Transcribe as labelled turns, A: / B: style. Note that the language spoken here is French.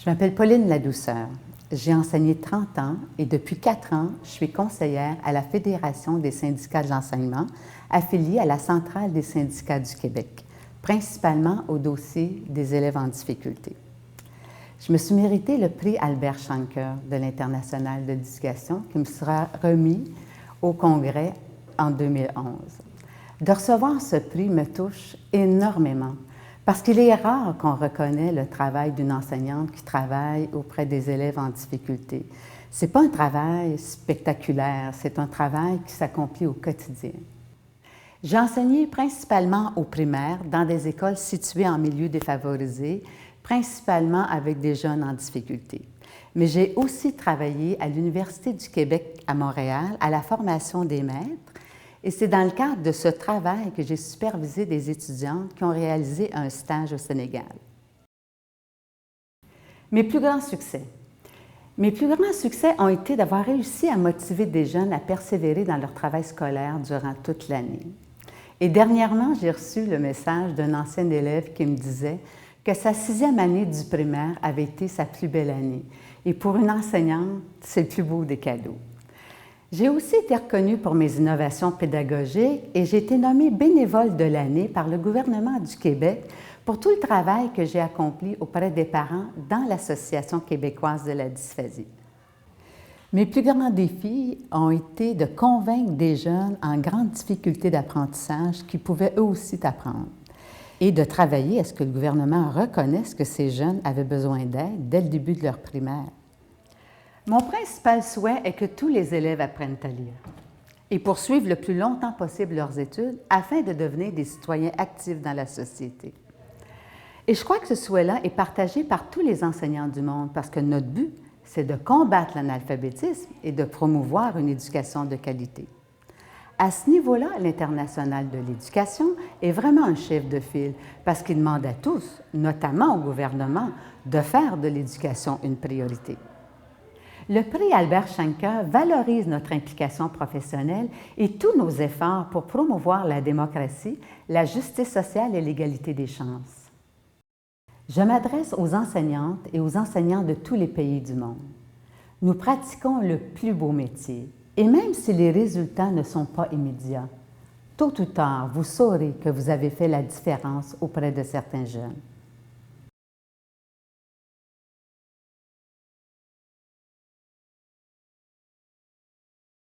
A: Je m'appelle Pauline Ladouceur. J'ai enseigné 30 ans et depuis 4 ans, je suis conseillère à la Fédération des syndicats de l'enseignement, affiliée à la Centrale des syndicats du Québec, principalement au dossier des élèves en difficulté. Je me suis mérité le prix Albert Shanker de l'International de l'éducation qui me sera remis au Congrès en 2011. De recevoir ce prix me touche énormément parce qu'il est rare qu'on reconnaisse le travail d'une enseignante qui travaille auprès des élèves en difficulté. Ce n'est pas un travail spectaculaire, c'est un travail qui s'accomplit au quotidien. J'ai enseigné principalement au primaire dans des écoles situées en milieu défavorisé, principalement avec des jeunes en difficulté. Mais j'ai aussi travaillé à l'Université du Québec à Montréal à la formation des maîtres. Et c'est dans le cadre de ce travail que j'ai supervisé des étudiantes qui ont réalisé un stage au Sénégal. Mes plus grands succès. Mes plus grands succès ont été d'avoir réussi à motiver des jeunes à persévérer dans leur travail scolaire durant toute l'année. Et dernièrement, j'ai reçu le message d'un ancien élève qui me disait que sa 6e année du primaire avait été sa plus belle année. Et pour une enseignante, c'est le plus beau des cadeaux. J'ai aussi été reconnue pour mes innovations pédagogiques et j'ai été nommée bénévole de l'année par le gouvernement du Québec pour tout le travail que j'ai accompli auprès des parents dans l'Association québécoise de la dysphasie. Mes plus grands défis ont été de convaincre des jeunes en grande difficulté d'apprentissage qui pouvaient eux aussi apprendre et de travailler à ce que le gouvernement reconnaisse que ces jeunes avaient besoin d'aide dès le début de leur primaire. Mon principal souhait est que tous les élèves apprennent à lire et poursuivent le plus longtemps possible leurs études afin de devenir des citoyens actifs dans la société. Et je crois que ce souhait-là est partagé par tous les enseignants du monde parce que notre but, c'est de combattre l'analphabétisme et de promouvoir une éducation de qualité. À ce niveau-là, l'International de l'éducation est vraiment un chef de file parce qu'il demande à tous, notamment au gouvernement, de faire de l'éducation une priorité. Le prix Albert Shanker valorise notre implication professionnelle et tous nos efforts pour promouvoir la démocratie, la justice sociale et l'égalité des chances. Je m'adresse aux enseignantes et aux enseignants de tous les pays du monde. Nous pratiquons le plus beau métier et même si les résultats ne sont pas immédiats, tôt ou tard, vous saurez que vous avez fait la différence auprès de certains jeunes.